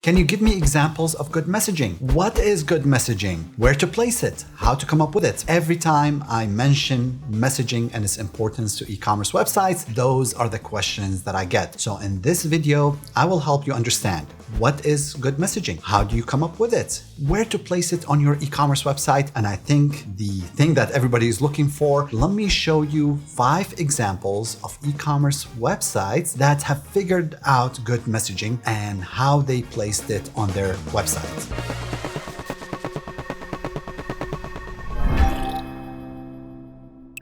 Can you give me examples of good messaging? What is good messaging? Where to place it? How to come up with it? Every time I mention messaging and its importance to e-commerce websites, those are the questions that I get. So in this video, I will help you understand what is good messaging? How do you come up with it? Where to place it on your e-commerce website? And I think the thing that everybody is looking for, let me show you 5 examples of e-commerce websites that have figured out good messaging and how they placed it on their website.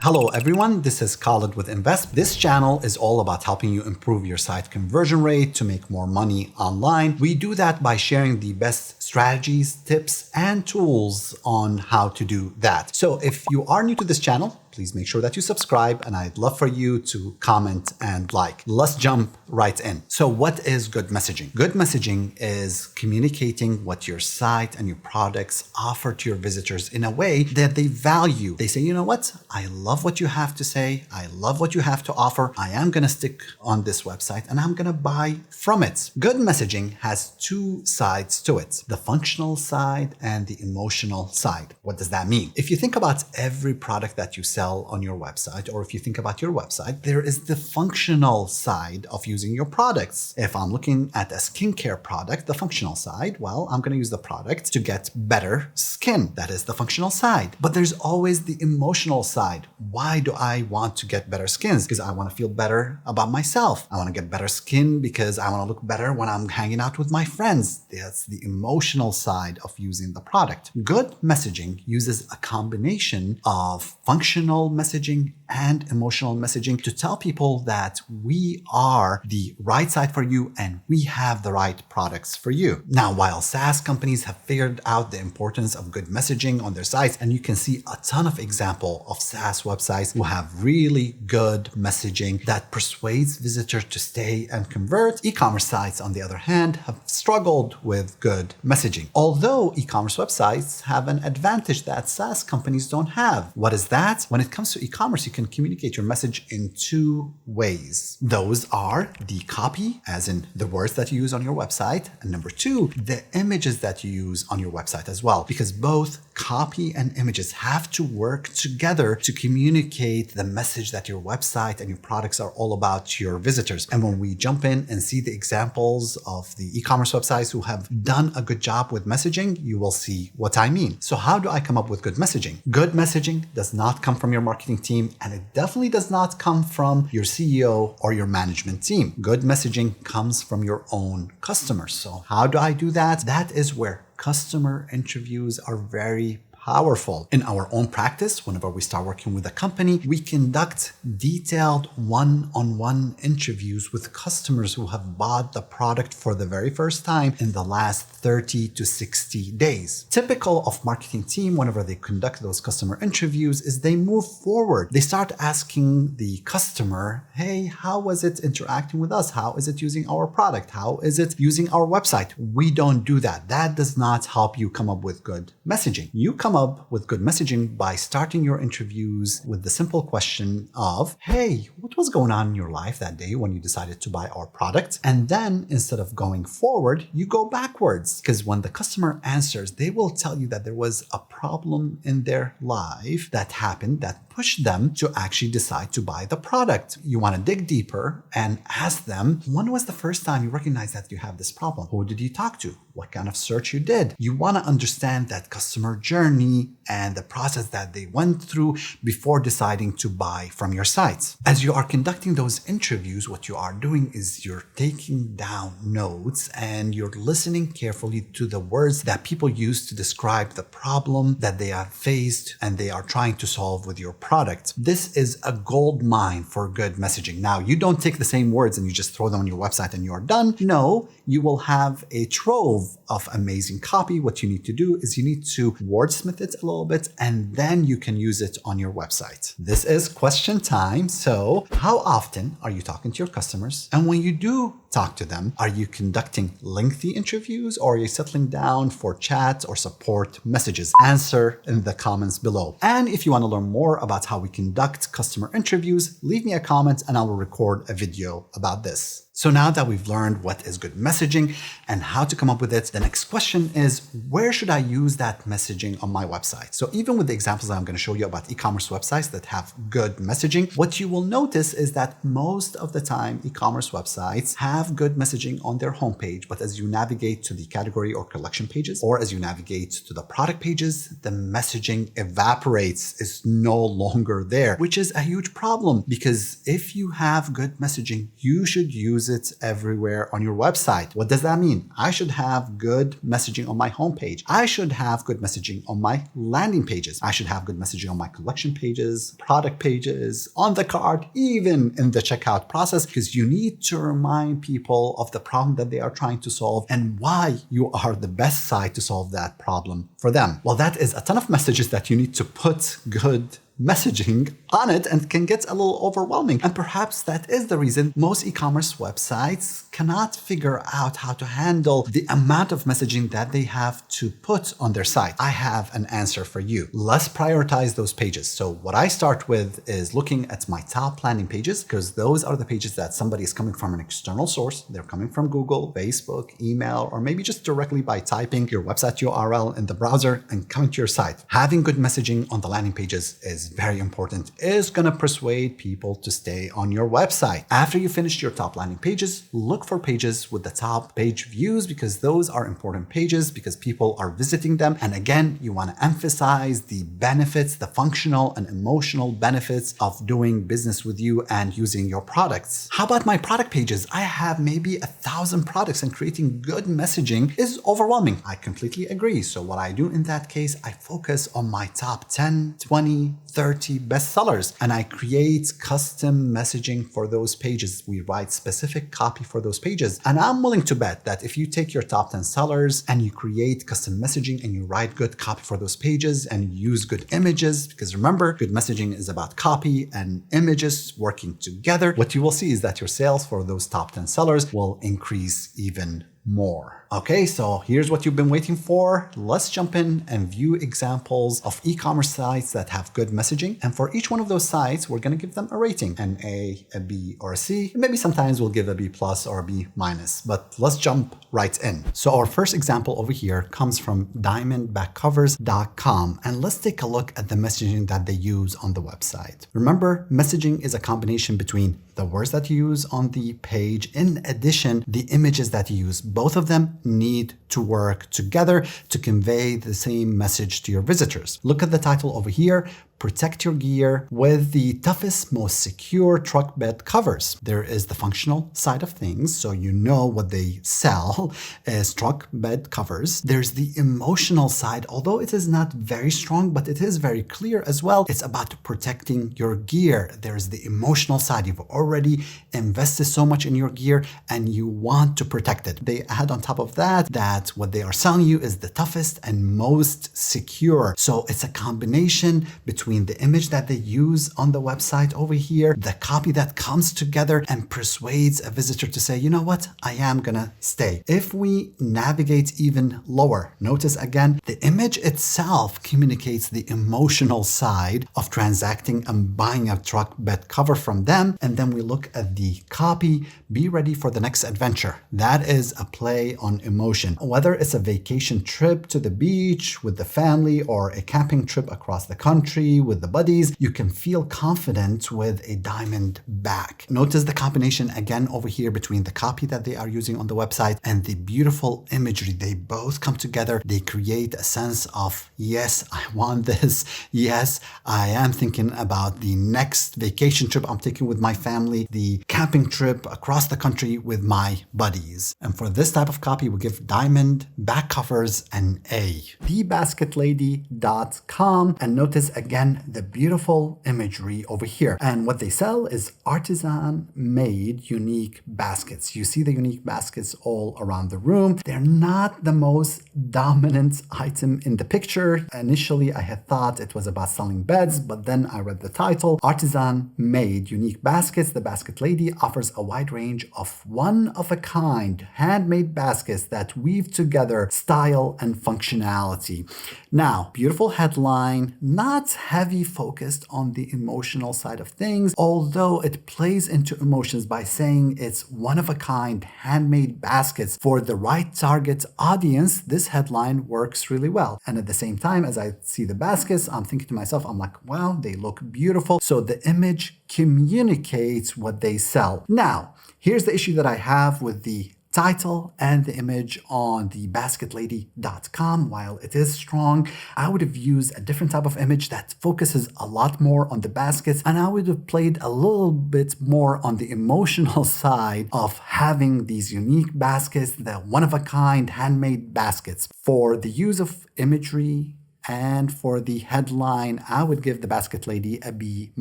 Hello everyone, this is Khalid with Invesp. This channel is all about helping you improve your site conversion rate to make more money online. We do that by sharing the best strategies, tips, and tools on how to do that. So if you are new to this channel, please make sure that you subscribe, and I'd love for you to comment and like. Let's jump right in. So what is good messaging? Good messaging is communicating what your site and your products offer to your visitors in a way that they value. They say, you know what? I love what you have to say. I love what you have to offer. I am going to stick on this website and I'm going to buy from it. Good messaging has 2 sides to it, the functional side and the emotional side. What does that mean? If you think about every product that you sell on your website, or if you think about your website, there is the functional side of using your products. If I'm looking at a skincare product, the functional side, well, I'm going to use the product to get better skin. That is the functional side. But there's always the emotional side. Why do I want to get better skins? Because I want to feel better about myself. I want to get better skin because I want to look better when I'm hanging out with my friends. That's the emotional side of using the product. Good messaging uses a combination of functional messaging and emotional messaging to tell people that we are the right site for you and we have the right products for you. Now, while SaaS companies have figured out the importance of good messaging on their sites, and you can see a ton of examples of SaaS websites who have really good messaging that persuades visitors to stay and convert, e-commerce sites, on the other hand, have struggled with good messaging. Although e-commerce websites have an advantage that SaaS companies don't have. What is that? When it comes to e-commerce, you can communicate your message in 2 ways. Those are the copy, as in the words that you use on your website, and number 2, the images that you use on your website as well, because both copy and images have to work together to communicate the message that your website and your products are all about to your visitors. And when we jump in and see the examples of the e-commerce websites who have done a good job with messaging, you will see what I mean. So how do I come up with good messaging? Good messaging does not come from your marketing team, and it definitely does not come from your CEO or your management team. Good messaging comes from your own customers. So how do I do that? That is where customer interviews are very powerful. In our own practice, whenever we start working with a company, we conduct detailed one-on-one interviews with customers who have bought the product for the very first time in the last 30 to 60 days. Typical of marketing team, whenever they conduct those customer interviews, is they move forward. They start asking the customer, hey, how was it interacting with us? How is it using our product? How is it using our website? We don't do that. That does not help you come up with good messaging. You come up with good messaging by starting your interviews with the simple question of, hey, what was going on in your life that day when you decided to buy our product? And then instead of going forward, you go backwards, because when the customer answers, they will tell you that there was a problem in their life that happened that pushed them to actually decide to buy the product. You want to dig deeper and ask them, when was the first time you recognized that you have this problem? Who did you talk to? What kind of search you did? You want to understand that customer journey and the process that they went through before deciding to buy from your sites. As you are conducting those interviews, what you are doing is you're taking down notes and you're listening carefully to the words that people use to describe the problem that they have faced and they are trying to solve with your product. This is a gold mine for good messaging. Now, you don't take the same words and you just throw them on your website and you're done. No, you will have a trove of amazing copy. What you need to do is you need to wordsmith it a little bit and then you can use it on your website. This is question time. So how often are you talking to your customers? And when you do talk to them? Are you conducting lengthy interviews, or are you settling down for chat or support messages? Answer in the comments below. And if you want to learn more about how we conduct customer interviews, leave me a comment and I will record a video about this. So now that we've learned what is good messaging and how to come up with it, the next question is, where should I use that messaging on my website? So even with the examples that I'm going to show you about e-commerce websites that have good messaging, what you will notice is that most of the time e-commerce websites have good messaging on their homepage, but as you navigate to the category or collection pages, or as you navigate to the product pages, the messaging evaporates, is no longer there, which is a huge problem, because if you have good messaging, you should use it everywhere on your website. What does that mean? I should have good messaging on my homepage. I should have good messaging on my landing pages. I should have good messaging on my collection pages, product pages, on the cart, even in the checkout process, because you need to remind people of the problem that they are trying to solve and why you are the best site to solve that problem for them. Well, that is a ton of messages that you need to put good messaging on it, and can get a little overwhelming. And perhaps that is the reason most e-commerce websites cannot figure out how to handle the amount of messaging that they have to put on their site. I have an answer for you. Let's prioritize those pages. So what I start with is looking at my top landing pages, because those are the pages that somebody is coming from an external source. They're coming from Google, Facebook, email, or maybe just directly by typing your website URL in the browser and coming to your site. Having good messaging on the landing pages is very important. It's going to persuade people to stay on your website. After you finish your top landing pages, look for pages with the top page views, because those are important pages because people are visiting them. And again, you want to emphasize the benefits, the functional and emotional benefits of doing business with you and using your products. How about my product pages? I have maybe 1,000 products, and creating good messaging is overwhelming. I completely agree. So what I do in that case, I focus on my top 10, 20, 30 bestsellers, and I create custom messaging for those pages. We write specific copy for those pages. And I'm willing to bet that if you take your top 10 sellers and you create custom messaging and you write good copy for those pages and you use good images, because remember, good messaging is about copy and images working together, what you will see is that your sales for those top 10 sellers will increase even more. Okay, so here's what you've been waiting for. Let's jump in and view examples of e-commerce sites that have good messaging. And for each one of those sites, we're going to give them a rating, an A, a B, or a C. Maybe sometimes we'll give a B plus or a B minus, but let's jump right in. So our first example over here comes from diamondbackcovers.com. And let's take a look at the messaging that they use on the website. Remember, messaging is a combination between the words that you use on the page, in addition, the images that you use. Both of them need to work together to convey the same message to your visitors. Look at the title over here. Protect your gear with the toughest, most secure truck bed covers. There is the functional side of things, so you know what they sell is truck bed covers. There's the emotional side, although it is not very strong, but it is very clear as well. It's about protecting your gear. There's the emotional side. You've already invested so much in your gear and you want to protect it. They add on top of that what they are selling you is the toughest and most secure. So it's a combination between the image that they use on the website over here, the copy that comes together and persuades a visitor to say, you know what, I am gonna stay. If we navigate even lower, notice again, the image itself communicates the emotional side of transacting and buying a truck bed cover from them. And then we look at the copy, be ready for the next adventure. That is a play on emotion. Whether it's a vacation trip to the beach with the family or a camping trip across the country with the buddies, you can feel confident with a diamond back. Notice the combination again over here between the copy that they are using on the website and the beautiful imagery. They both come together. They create a sense of, yes, I want this. Yes, I am thinking about the next vacation trip I'm taking with my family, the camping trip across the country with my buddies. And for this type of copy, we give diamond back covers an A. TheBasketLady.com, and notice again the beautiful imagery over here. And what they sell is artisan made unique baskets. You see the unique baskets all around the room. They're not the most dominant item in the picture. Initially, I had thought it was about selling beds, but then I read the title, Artisan Made Unique Baskets. The Basket Lady offers a wide range of one-of-a-kind handmade baskets that weave together style and functionality. Now, beautiful headline, not heavy focused on the emotional side of things, although it plays into emotions by saying it's one-of-a-kind handmade baskets for the right target audience. This headline works really well. And at the same time, as I see the baskets, I'm thinking to myself, I'm like, wow, they look beautiful. So the image communicates what they sell. Now, here's the issue that I have with the title and the image on the basketlady.com. While it is strong, I would have used a different type of image that focuses a lot more on the baskets, and I would have played a little bit more on the emotional side of having these unique baskets, the one-of-a-kind handmade baskets. For the use of imagery and for the headline, I would give the Basket Lady a B-.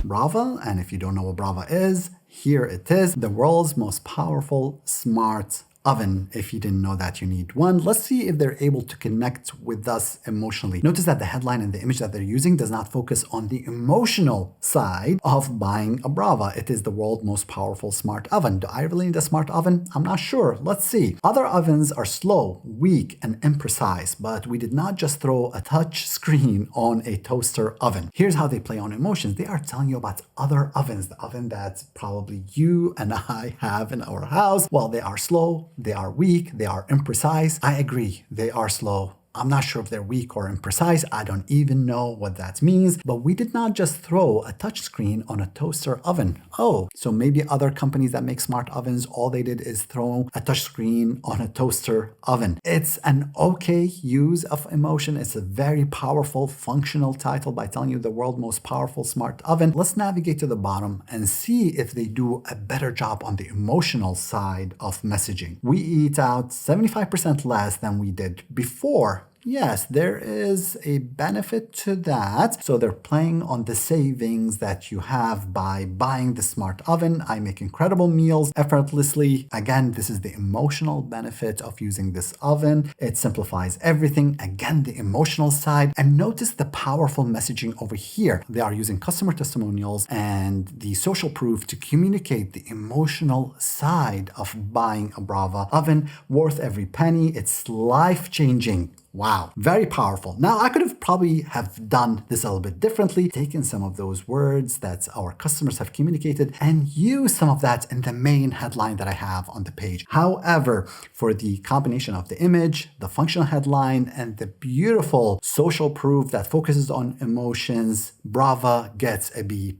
Brava, and if you don't know what Brava is, here it is, the world's most powerful smart oven. If you didn't know that, you need one. Let's see if they're able to connect with us emotionally. Notice that the headline and the image that they're using does not focus on the emotional side of buying a Brava. It is the world's most powerful smart oven. Do I really need a smart oven? I'm not sure. Let's see. Other ovens are slow, weak, and imprecise, but we did not just throw a touch screen on a toaster oven. Here's how they play on emotions. They are telling you about other ovens, the oven that probably you and I have in our house. Well, they are slow, they are weak, they are imprecise. I agree, they are slow. I'm not sure if they're weak or imprecise. I don't even know what that means. But we did not just throw a touchscreen on a toaster oven. Oh, so maybe other companies that make smart ovens, all they did is throw a touchscreen on a toaster oven. It's an okay use of emotion. It's a very powerful, functional title by telling you the world's most powerful smart oven. Let's navigate to the bottom and see if they do a better job on the emotional side of messaging. We eat out 75% less than we did before. Yes, there is a benefit to that. So they're playing on the savings that you have by buying the smart oven. I make incredible meals effortlessly. Again, this is the emotional benefit of using this oven. It simplifies everything. Again, the emotional side. And notice the powerful messaging over here. They are using customer testimonials and the social proof to communicate the emotional side of buying a Brava oven. Worth every penny. It's life-changing. Wow, very powerful. Now, I could have probably have done this a little bit differently, taken some of those words that our customers have communicated and used some of that in the main headline that I have on the page. However, for the combination of the image, the functional headline, and the beautiful social proof that focuses on emotions, Brava gets a B+.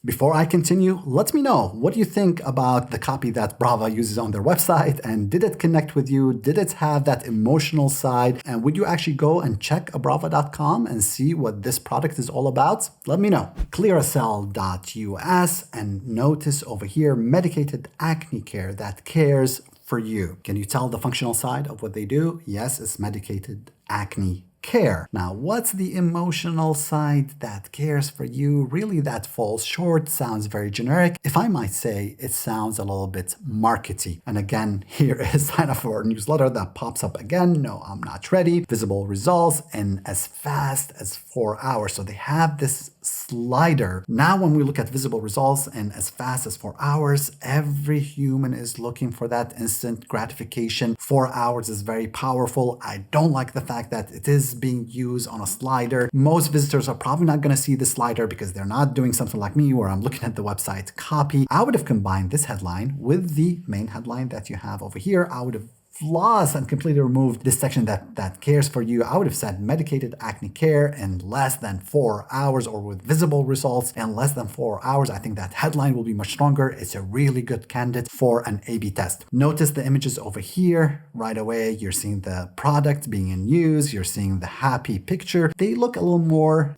Before I continue, let me know, what do you think about the copy that Brava uses on their website? And did it connect with you? Did it have that emotional side? And would you actually go and check abrava.com and see what this product is all about? Let me know. Clearasil.us, and notice over here, medicated acne care that cares for you. Can you tell the functional side of what they do? Yes, it's medicated acne care. Now, what's the emotional side that cares for you? Really, that falls short, sounds very generic. If I might say, it sounds a little bit markety. And again, here is sign up for our newsletter that pops up again. No, I'm not ready. Visible results in as fast as 4 hours. So they have this slider. Now, when we look at visible results in as fast as 4 hours, every human is looking for that instant gratification. 4 hours is very powerful. I don't like the fact that it is being used on a slider. Most visitors are probably not going to see the slider because they're not doing something like me where I'm looking at the website copy. I would have combined this headline with the main headline that you have over here. I would have floss and completely removed this section that cares for you. I would have said medicated acne care in less than 4 hours, or with visible results in less than 4 hours. I think that headline will be much stronger. It's a really good candidate for an A/B test. Notice the images over here. Right away, you're seeing the product being in use. You're seeing the happy picture. They look a little more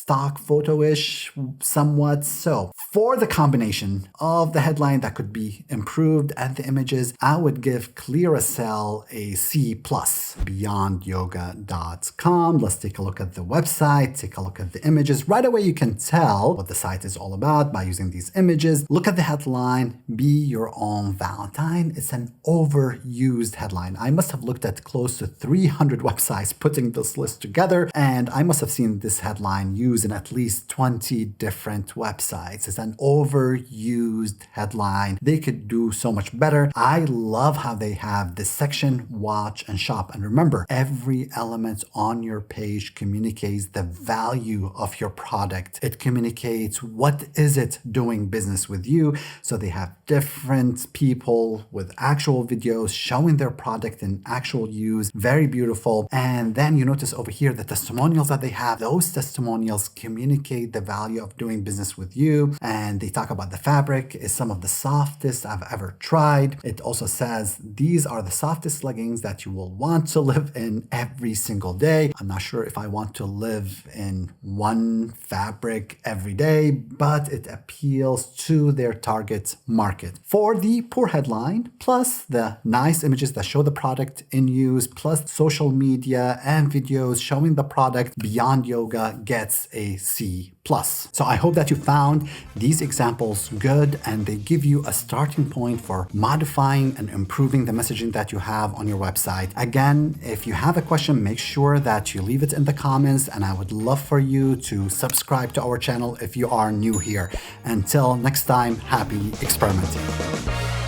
stock photo-ish somewhat. So for the combination of the headline that could be improved and the images, I would give Clearasil a C+. BeyondYoga.com. Let's take a look at the website, take a look at the images. Right away, you can tell what the site is all about by using these images. Look at the headline, Be Your Own Valentine. It's an overused headline. I must have looked at close to 300 websites putting this list together, and I must have seen this headline used in at least 20 different websites. It's an overused headline. They could do so much better. I love how they have this section, watch and shop. And remember, every element on your page communicates the value of your product. It communicates what is it doing business with you. So they have different people with actual videos showing their product in actual use. Very beautiful. And then you notice over here the testimonials that they have. Those testimonials communicate the value of doing business with you. And they talk about the fabric is some of the softest I've ever tried. It also says these are the softest leggings that you will want to live in every single day. I'm not sure if I want to live in one fabric every day, but it appeals to their target market. For the poor headline, plus the nice images that show the product in use, plus social media and videos showing the product, Beyond Yoga gets a C+. So I hope that you found these examples good and they give you a starting point for modifying and improving the messaging that you have on your website. Again, if you have a question, make sure that you leave it in the comments, and I would love for you to subscribe to our channel if you are new here. Until next time, happy experimenting.